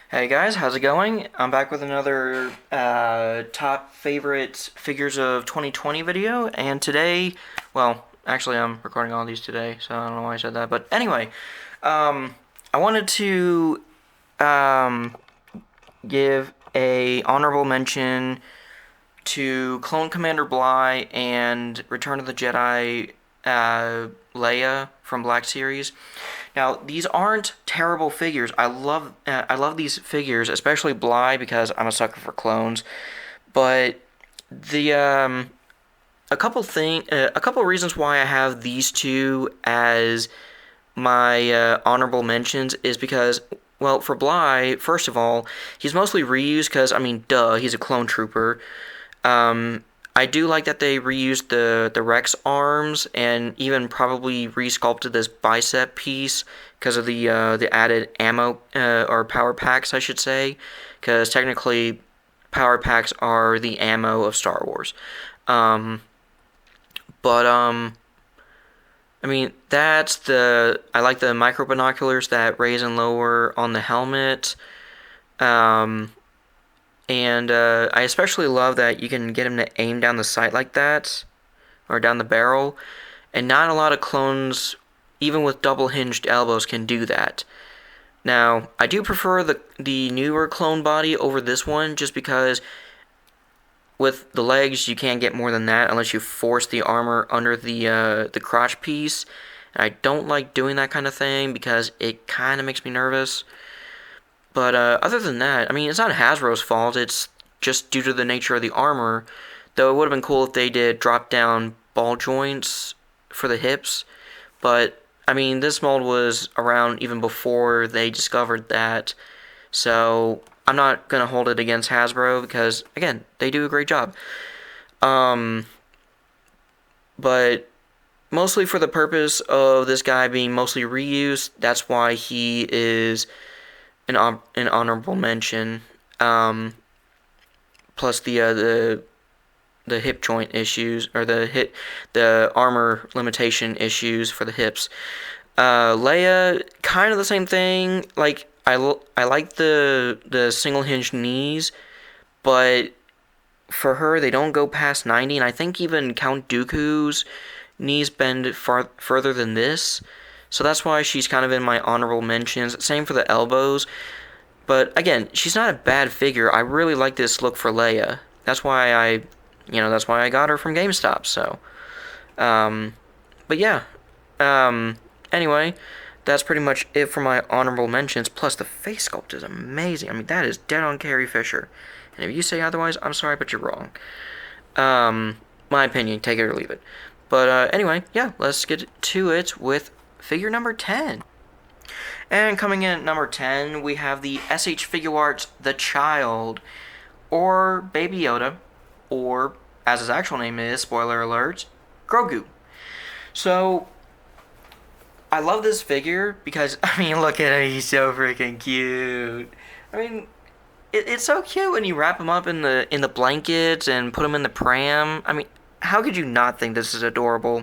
Hey guys, how's it going? I'm back with another top favorite figures of 2020 video, and today, well, actually I'm recording all these today, so I don't know why I said that, but anyway, I wanted to um, give a honorable mention to Clone Commander Bly and Return of the Jedi Leia from Black Series. Now, these aren't terrible figures. I love these figures, especially Bly because I'm a sucker for clones. But the a couple reasons why I have these two as my honorable mentions is because, well, for Bly, first of all, he's mostly reused because, I mean, duh, he's a clone trooper. Um, I do like that they reused the Rex arms and even probably resculpted this bicep piece because of the added ammo or power packs, I should say, because technically power packs are the ammo of Star Wars. Um, but I mean that's the I like the micro binoculars that raise and lower on the helmet. Um, And I especially love that you can get him to aim down the sight like that, or down the barrel, and not a lot of clones, even with double hinged elbows, can do that. Now, I do prefer the newer clone body over this one, just because with the legs you can't get more than that unless you force the armor under the crotch piece. And I don't like doing that kind of thing because it kind of makes me nervous. But other than that, I mean, it's not Hasbro's fault. It's just due to the nature of the armor. Though it would have been cool if they did drop down ball joints for the hips. But I mean, this mold was around even before they discovered that. So I'm not gonna hold it against Hasbro because again, they do a great job. Um, but mostly for the purpose of this guy being mostly reused, that's why he is an honorable mention. Um, Plus the hip joint issues or the armor limitation issues for the hips. Leia, kind of the same thing. Like I like the single hinge knees, but for her they don't go past 90, and I think even Count Dooku's knees bend further than this. So that's why she's kind of in my honorable mentions. Same for the elbows. But again, she's not a bad figure. I really like this look for Leia. That's why I got her from GameStop. So, um, but yeah. Um, anyway, that's pretty much it for my honorable mentions. Plus, the face sculpt is amazing. I mean, that is dead on Carrie Fisher. And if you say otherwise, I'm sorry, but you're wrong. My opinion, take it or leave it. But anyway, yeah, let's get to it with figure number 10. And coming in at number 10, we have the SH Figuarts The Child, or Baby Yoda, or, as his actual name is, spoiler alert, Grogu. So, I love this figure because, I mean, look at him, he's so freaking cute. I mean, it's so cute when you wrap him up in the blankets and put him in the pram. I mean, how could you not think this is adorable?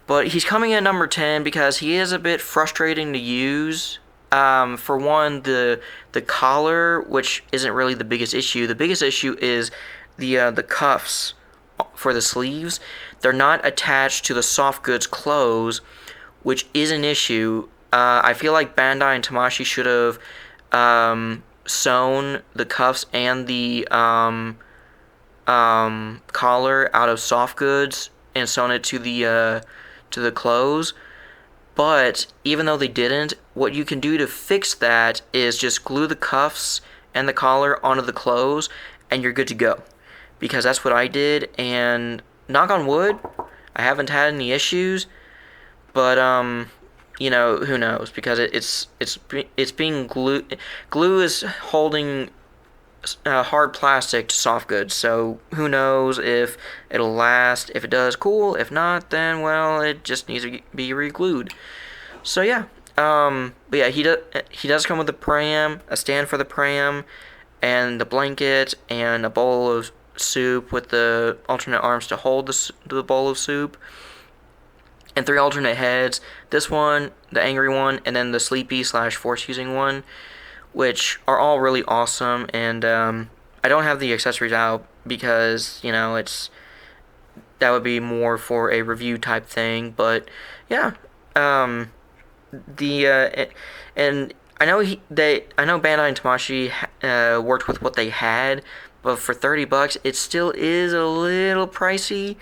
But he's coming in at number 10 because he is a bit frustrating to use. For one, the collar, which isn't really the biggest issue. The biggest issue is the cuffs for the sleeves. They're not attached to the soft goods clothes, which is an issue. I feel like Bandai and Tamashii should have sewn the cuffs and the collar out of soft goods and sewn it to the clothes. But even though they didn't, what you can do to fix that is just glue the cuffs and the collar onto the clothes, and you're good to go. Because that's what I did, and knock on wood, I haven't had any issues. But who knows? Because it's being glued. Glue is holding hard plastic to soft goods, so who knows if it'll last. If it does, cool. If not, then well, it just needs to be re-glued. So yeah, but yeah, he does come with a pram, a stand for the pram, and the blanket, and a bowl of soup with the alternate arms to hold the bowl of soup, and three alternate heads. This one, the angry one, and then the sleepy slash force using one. which are all really awesome. And I don't have the accessories out because that would be more for a review type thing. But yeah, um, the and I know Bandai and Tamashii worked with what they had, but for $30, it still is a little pricey.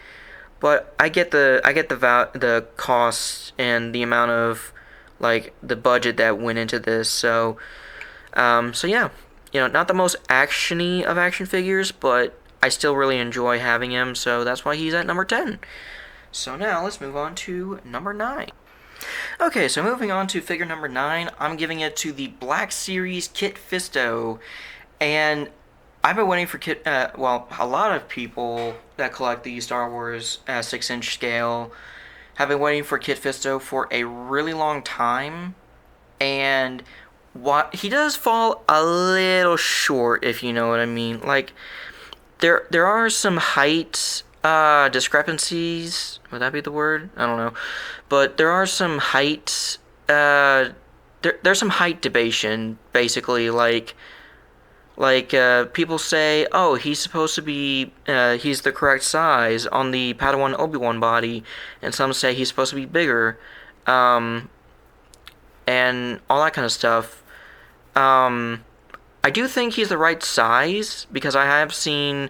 But I get the cost and the amount of like the budget that went into this. So yeah, not the most actiony of action figures, but I still really enjoy having him. So that's why he's at number 10. So now let's move on to number 9. Okay, so moving on to figure number 9, I'm giving it to the Black Series Kit Fisto. And I've been waiting for a lot of people that collect the Star Wars 6-inch scale have been waiting for Kit Fisto for a really long time. And what he does fall a little short, if you know what I mean. Like, there are some height discrepancies. Would that be the word? I don't know. But there are some height there's some height debation, basically. Like people say, oh, he's supposed to be he's the correct size on the Padawan Obi-Wan body, and some say he's supposed to be bigger, and all that kind of stuff. I do think he's the right size because I have seen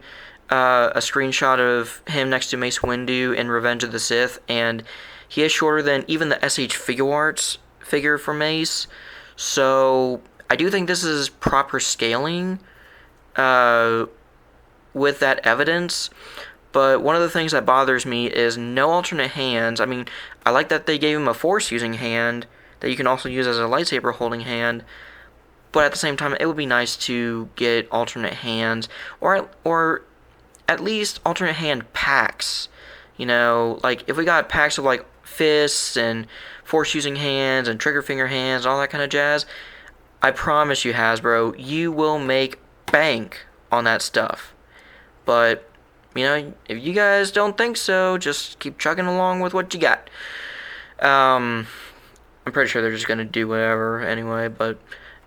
a screenshot of him next to Mace Windu in Revenge of the Sith, and he is shorter than even the SH Figuarts figure for Mace. So I do think this is proper scaling with that evidence. But one of the things that bothers me is no alternate hands. I mean, I like that they gave him a Force-using hand that you can also use as a lightsaber-holding hand. But at the same time, it would be nice to get alternate hands, or at least alternate hand packs. Like if we got packs of like fists and Force-using hands and trigger finger hands, all that kind of jazz, I promise you, Hasbro, you will make bank on that stuff. But if you guys don't think so, just keep chugging along with what you got. I'm pretty sure they're just gonna do whatever anyway. But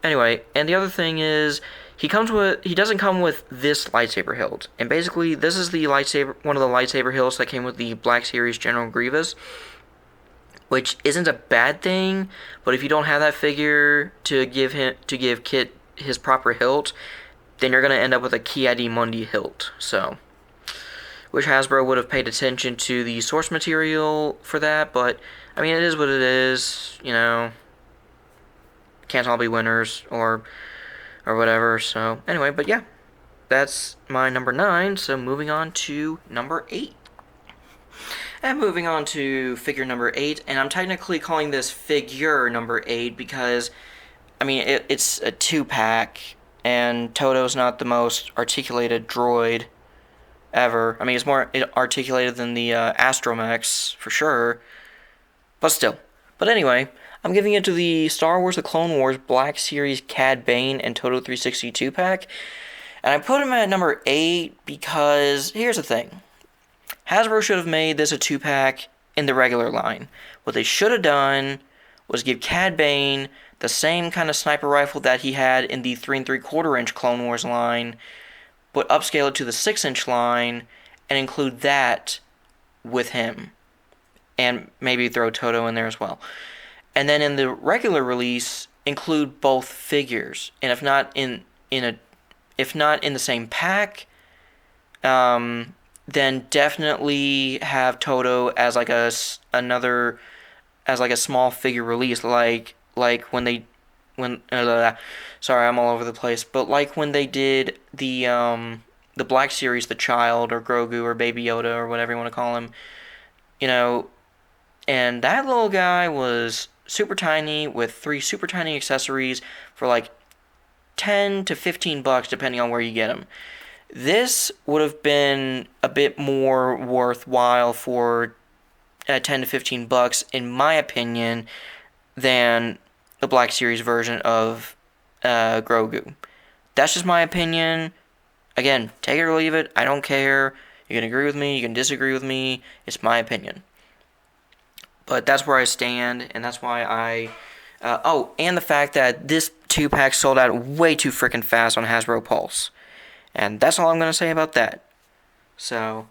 anyway, and the other thing is, he doesn't come with this lightsaber hilt, and basically this is one of the lightsaber hilts that came with the Black Series General Grievous, which isn't a bad thing. But if you don't have that figure to give Kit his proper hilt, then you're gonna end up with a Ki-Adi-Mundi hilt. So, which Hasbro would have paid attention to the source material for that, but I mean, it is what it is. Can't all be winners or whatever. So anyway, but yeah, that's my number 9. So moving on to number 8. And moving on to figure number 8, and I'm technically calling this figure number 8 because, I mean, it's a 2-pack, and Toto's not the most articulated droid ever. I mean, it's more articulated than the Astromechs, for sure, but still. But anyway, I'm giving it to the Star Wars The Clone Wars Black Series Cad Bane and Toto 362 pack. And I put him at number 8 because, here's the thing. Hasbro should have made this a 2-pack in the regular line. What they should have done was give Cad Bane the same kind of sniper rifle that he had in the 3 3/4 inch Clone Wars line, but upscale it to the 6-inch line and include that with him. And maybe throw Toto in there as well. And then in the regular release, include both figures. And if not in the same pack, then definitely have Toto as like a small figure release, like sorry, I'm all over the place, but like when they did the Black Series, the Child or Grogu or Baby Yoda or whatever you want to call him, and that little guy was super tiny with 3 super tiny accessories for like $10 to $15 depending on where you get them. This would have been a bit more worthwhile for $10 to $15 in my opinion than the Black Series version of Grogu. That's just my opinion. Again, take it or leave it. I don't care. You can agree with me. You can disagree with me. It's my opinion. But that's where I stand, and that's why and the fact that this 2-pack sold out way too freaking fast on Hasbro Pulse. And that's all I'm going to say about that. So,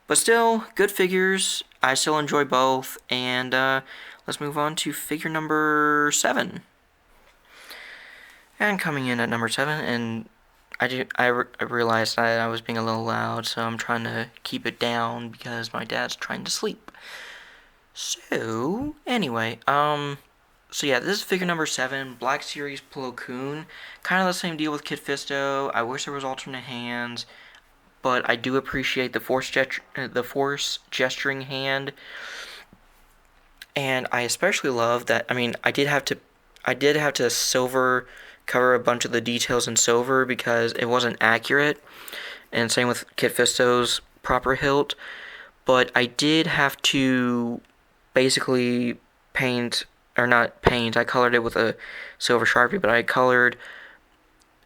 but still, good figures. I still enjoy both. And let's move on to figure number 7. And coming in at number 7, and I realized that I was being a little loud, so I'm trying to keep it down because my dad's trying to sleep. So, anyway, so yeah, this is figure number 7, Black Series Plo Koon. Kind of the same deal with Kit Fisto. I wish there was alternate hands, but I do appreciate the force gesturing hand. And I especially love that, I did have to silver cover a bunch of the details in silver because it wasn't accurate. And same with Kit Fisto's proper hilt. But I did have to basically paint, or not paint, I colored it with a silver Sharpie, but I colored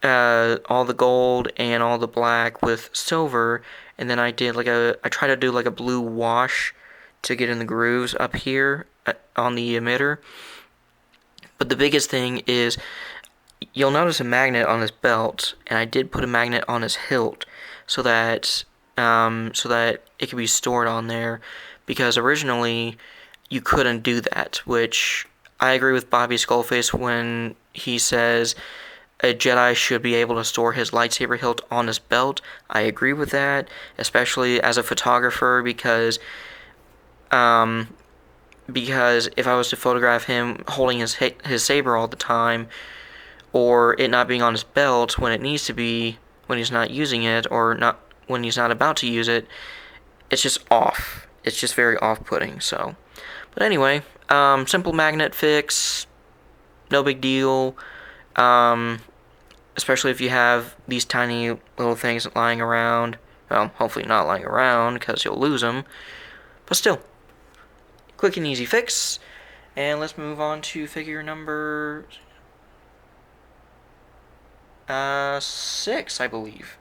all the gold and all the black with silver, and then I tried to do like a blue wash to get in the grooves up here on the emitter. But the biggest thing is, you'll notice a magnet on this belt, and I did put a magnet on his hilt so that it could be stored on there, because originally you couldn't do that, which I agree with Bobby Skullface when he says a Jedi should be able to store his lightsaber hilt on his belt. I agree with that, especially as a photographer, because if I was to photograph him holding his saber all the time, or it not being on his belt when it needs to be, when he's not using it, or not when he's not about to use it, it's just off. It's just very off-putting, so. But anyway, simple magnet fix, no big deal, especially if you have these tiny little things lying around. Well, hopefully not lying around, because you'll lose them, but still, quick and easy fix. And let's move on to figure number 6, I believe.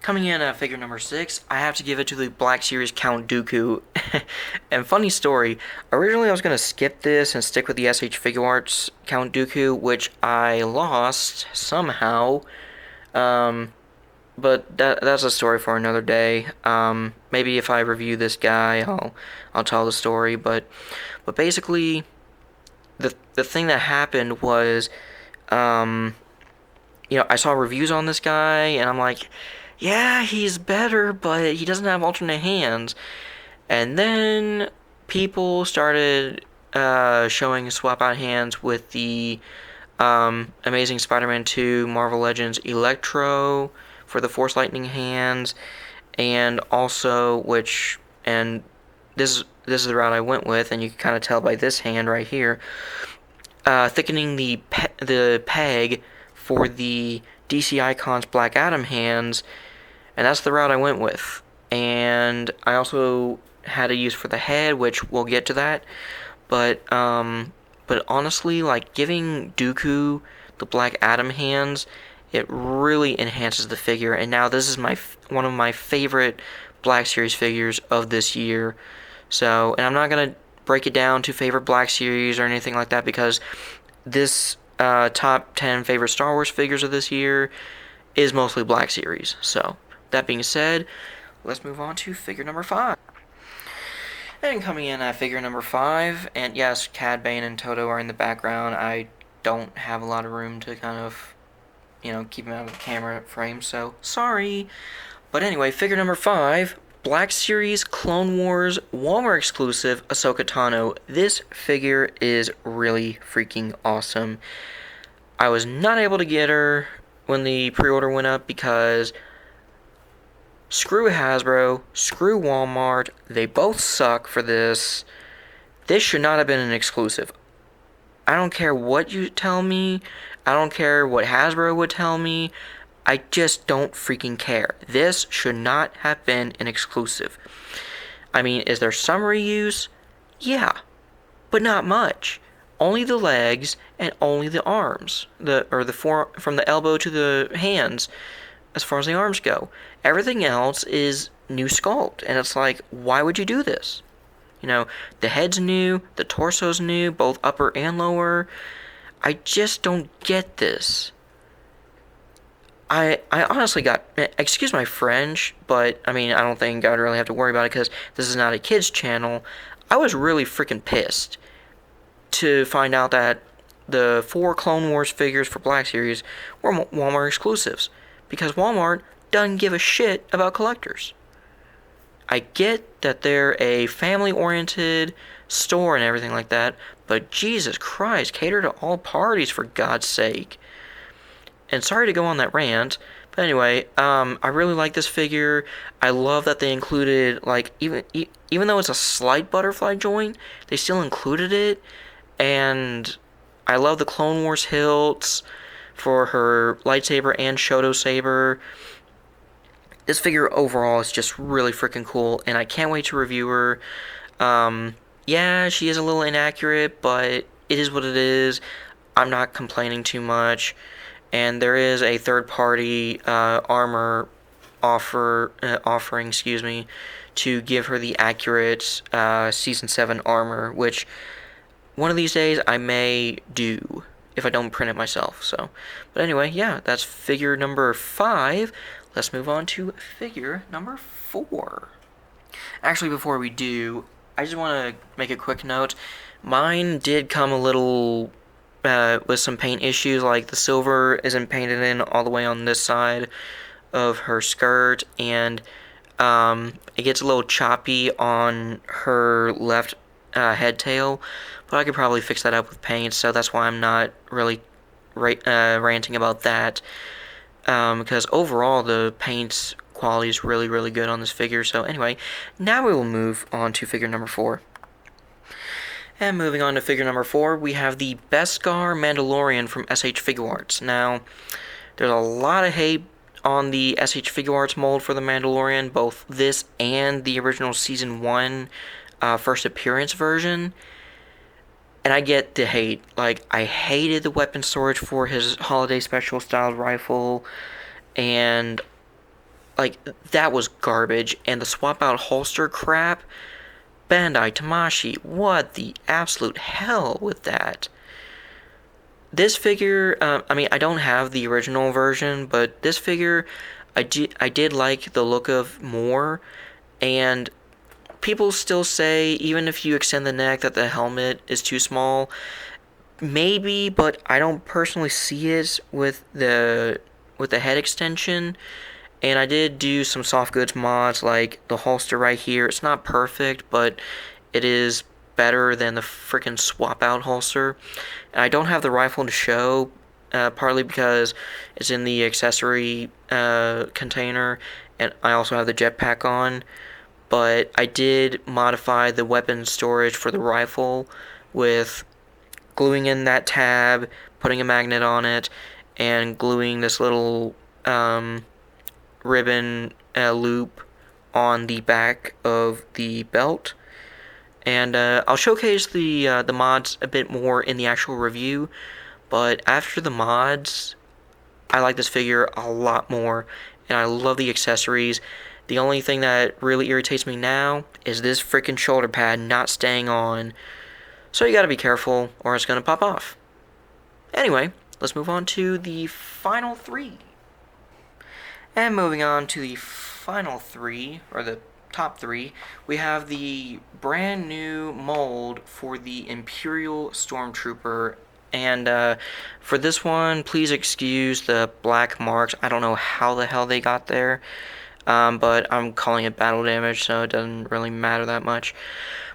Coming in at figure number 6, I have to give it to the Black Series Count Dooku. And funny story, originally I was going to skip this and stick with the SH Figuarts Count Dooku, which I lost somehow. But that's a story for another day. Maybe if I review this guy, I'll tell the story. But basically, the thing that happened was, I saw reviews on this guy, and I'm like, yeah, he's better, but he doesn't have alternate hands. And then people started showing swap out hands with the Amazing Spider-Man 2 Marvel Legends Electro for the Force Lightning hands, and also this is the route I went with, and you can kind of tell by this hand right here, thickening the peg for the DC Icons Black Adam hands, and that's the route I went with. And I also had a use for the head, which we'll get to that, but honestly, like, giving Dooku the Black Adam hands, it really enhances the figure. And now this is one of my favorite Black Series figures of this year. So, and I'm not gonna break it down to favorite Black Series or anything like that, because this top 10 favorite Star Wars figures of this year is mostly Black Series. So, that being said, let's move on to figure number 5. And coming in at figure number 5, and yes, Cad Bane and Toto are in the background. I don't have a lot of room to kind of, keep them out of the camera frame, so sorry. But anyway, figure number 5, Black Series Clone Wars Walmart exclusive Ahsoka Tano. This figure is really freaking awesome. I was not able to get her when the pre-order went up because screw Hasbro, screw Walmart, they both suck for this. This should not have been an exclusive. I don't care what you tell me, I don't care what Hasbro would tell me, I just don't freaking care. This should not have been an exclusive. Is there some reuse? Yeah, but not much. Only the legs and only the arms, from the elbow to the hands, as far as the arms go. Everything else is new sculpt, and it's like, why would you do this? The head's new, the torso's new, both upper and lower. I just don't get this. I honestly got, excuse my French, but I mean, I don't think I would really have to worry about it because this is not a kids channel. I was really freaking pissed to find out that the 4 Clone Wars figures for Black Series were Walmart exclusives because Walmart doesn't give a shit about collectors. I get that they're a family-oriented store and everything like that, but Jesus Christ, cater to all parties for God's sake. And sorry to go on that rant, but anyway, I really like this figure. I love that they included, like, even though it's a slight butterfly joint, they still included it. And I love the Clone Wars hilts for her lightsaber and Shoto saber. This figure overall is just really freaking cool, and I can't wait to review her. Yeah, she is a little inaccurate, but it is what it is. I'm not complaining too much. And there is a third-party armor offering, to give her the accurate Season 7 armor, which one of these days I may do if I don't print it myself. So, but anyway, yeah, that's figure number 5. Let's move on to figure number 4. Actually, before we do, I just want to make a quick note. Mine did come a little with some paint issues, like the silver isn't painted in all the way on this side of her skirt, and it gets a little choppy on her left head tail, but I could probably fix that up with paint, so that's why I'm not really ranting about that, because overall the paint quality is really, really good on this figure. So anyway, now we will move on to figure number 4. And moving on to figure number 4, we have the Beskar Mandalorian from SH Figuarts. Now, there's a lot of hate on the SH Figuarts mold for the Mandalorian, both this and the original Season 1 first appearance version. And I get the hate. Like, I hated the weapon storage for his holiday special styled rifle, and like, that was garbage. And the swap out holster crap, Bandai Tamashii, what the absolute hell with that? This figure, I mean, I don't have the original version, but this figure, I did like the look of more, and people still say, even if you extend the neck, that the helmet is too small. Maybe, but I don't personally see it with the head extension. And I did do some soft goods mods, like the holster right here. It's not perfect, but it is better than the freaking swap out holster. And I don't have the rifle to show, partly because it's in the accessory container, and I also have the jetpack on. But I did modify the weapon storage for the rifle with gluing in that tab, putting a magnet on it, and gluing this little ribbon loop on the back of the belt. And I'll showcase the mods a bit more in the actual review, but after the mods, I like this figure a lot more, and I love the accessories. The only thing that really irritates me now is this freaking shoulder pad not staying on, so you gotta be careful or it's gonna pop off. Anyway, let's move on to the final 3. And moving on to the final 3, or the top 3, we have the brand new mold for the Imperial Stormtrooper. And for this one, please excuse the black marks. I don't know how the hell they got there, but I'm calling it battle damage, so it doesn't really matter that much.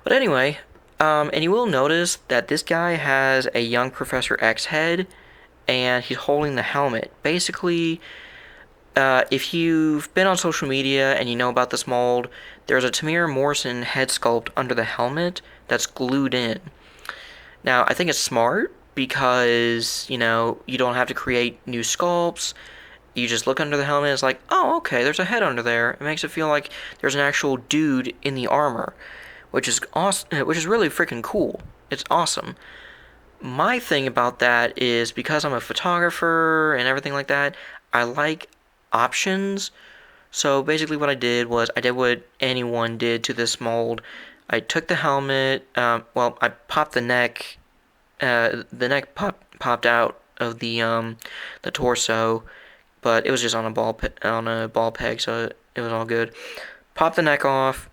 But anyway, and you will notice that this guy has a young Professor X head, and he's holding the helmet. Basically, if you've been on social media and you know about this mold, there's a Temuera Morrison head sculpt under the helmet that's glued in. Now, I think it's smart because, you don't have to create new sculpts. You just look under the helmet, it's like, oh, okay, there's a head under there. It makes it feel like there's an actual dude in the armor, which is awesome, which is really freaking cool. It's awesome. My thing about that is, because I'm a photographer and everything like that, I like options. So basically what I did was, I did what anyone did to this mold. I took the helmet, I popped the neck popped out of the torso, but it was just on a ball peg, so it was all good. Popped the neck off.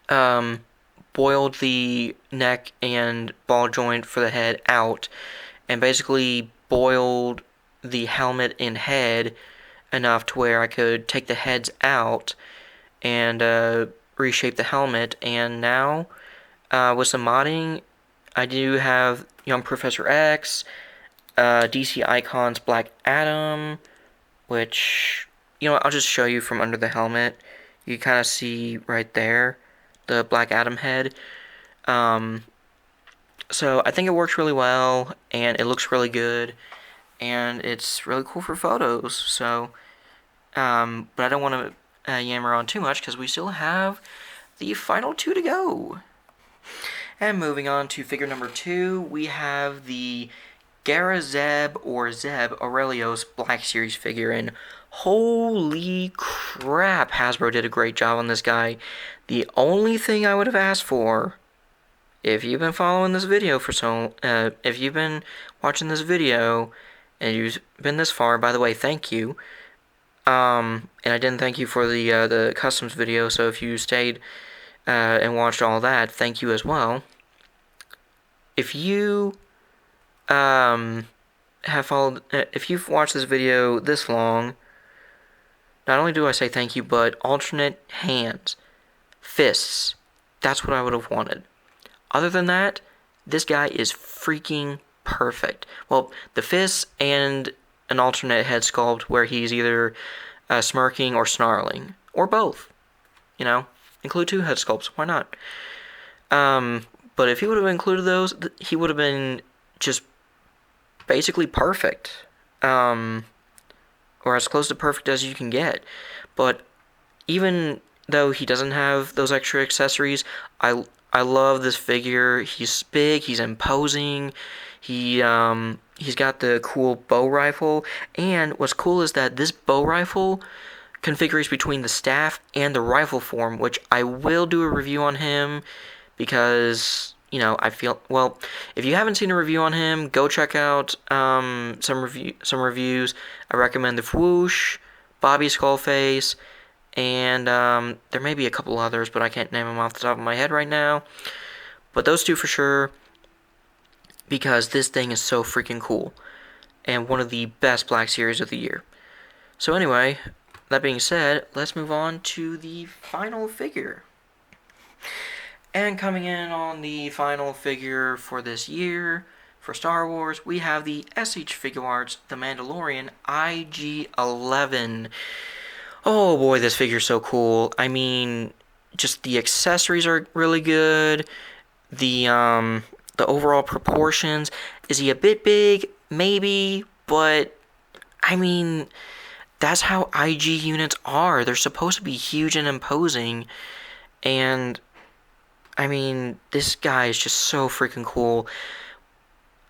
Um, Boiled the neck and ball joint for the head out, and basically boiled the helmet and head enough to where I could take the heads out and reshape the helmet. And now, with some modding, I do have Young Professor X, DC Icons Black Adam, which, I'll just show you from under the helmet. You kind of see right there the Black Adam head. Um, so I think it works really well, and it looks really good, and it's really cool for photos. So, but I don't want to yammer on too much because we still have the final two to go. And moving on to figure number 2, we have the Gara Zeb or Zeb Aurelios Black Series figure, and holy crap, Hasbro did a great job on this guy. The only thing I would have asked for, if you've been following this video if you've been watching this video and you've been this far, by the way, thank you. And I didn't thank you for the customs video, so if you stayed and watched all that, thank you as well. If you have followed, if you've watched this video this long, not only do I say thank you, but alternate hands, fists, that's what I would have wanted. Other than that, this guy is freaking perfect. Well, the fists and an alternate head sculpt where he's either smirking or snarling, or both. Include 2 head sculpts, why not? But if he would have included those, he would have been just basically perfect. Or as close to perfect as you can get. But even though he doesn't have those extra accessories, I love this figure. He's big, he's imposing, he's got the cool bow rifle, and what's cool is that this bow rifle configures between the staff and the rifle form, which I will do a review on him because, I feel, well, if you haven't seen a review on him, go check out some reviews. I recommend the Whoosh, Bobby Skullface, and there may be a couple others, but I can't name them off the top of my head right now. But those 2 for sure, because this thing is so freaking cool, and one of the best Black Series of the year. So anyway, that being said, let's move on to the final figure. And coming in on the final figure for this year, for Star Wars, we have the SH Figuarts The Mandalorian IG-11. Oh boy, this figure's so cool. I mean, just the accessories are really good. The overall proportions. Is he a bit big? Maybe, but I mean, that's how IG units are. They're supposed to be huge and imposing, and I mean, this guy is just so freaking cool.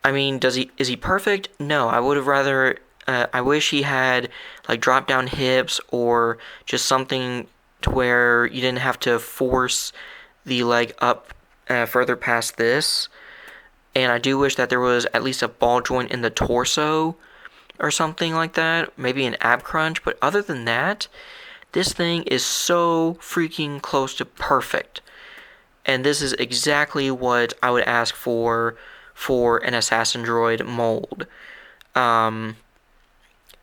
I mean, is he perfect? No, I would have rather. I wish he had like drop down hips or just something to where you didn't have to force the leg up further past this. And I do wish that there was at least a ball joint in the torso or something like that. Maybe an ab crunch. But other than that, this thing is so freaking close to perfect. And this is exactly what I would ask for an Assassin Droid mold.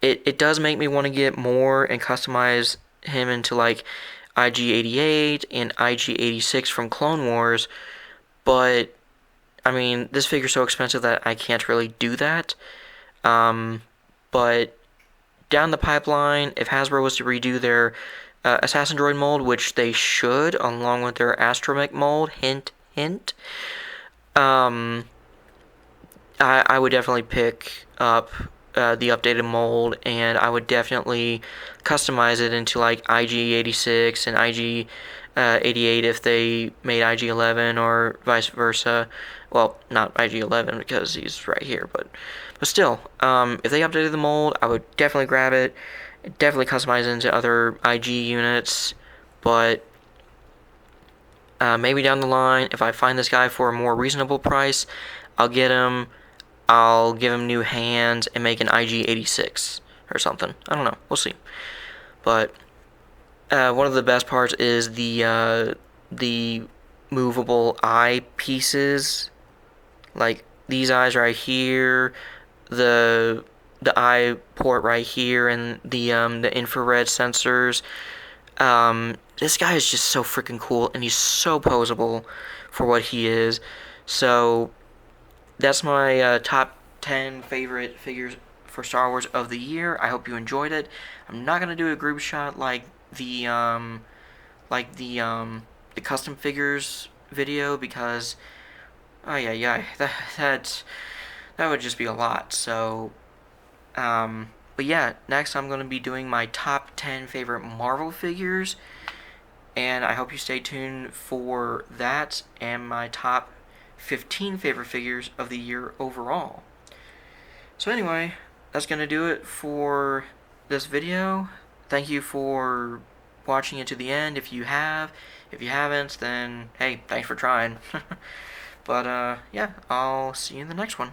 It does make me want to get more and customize him into like IG-88 and IG-86 from Clone Wars, but I mean, this figure's so expensive that I can't really do that. But down the pipeline, if Hasbro was to redo their Assassin Droid mold, which they should, along with their Astromech mold, hint, hint, I would definitely pick up the updated mold, and I would definitely customize it into like IG-86 and IG-88 if they made IG-11 or vice versa. Well, not IG-11 because he's right here, but still, if they updated the mold, I would definitely grab it, definitely customize it into other IG units, but maybe down the line, if I find this guy for a more reasonable price, I'll get him. I'll give him new hands and make an IG-86 or something. I don't know. We'll see. But one of the best parts is the movable eye pieces, like these eyes right here, the eye port right here, and the infrared sensors. This guy is just so freaking cool, and he's so posable for what he is. So that's my top 10 favorite figures for Star Wars of the year. I hope you enjoyed it. I'm not gonna do a group shot the like the custom figures video because oh yeah that would just be a lot. So but yeah, next I'm gonna be doing my top 10 favorite Marvel figures, and I hope you stay tuned for that and my top 15 favorite figures of the year overall. So anyway, that's going to do it for this video. Thank you for watching it to the end if you have. If you haven't, then hey, thanks for trying. But yeah, I'll see you in the next one.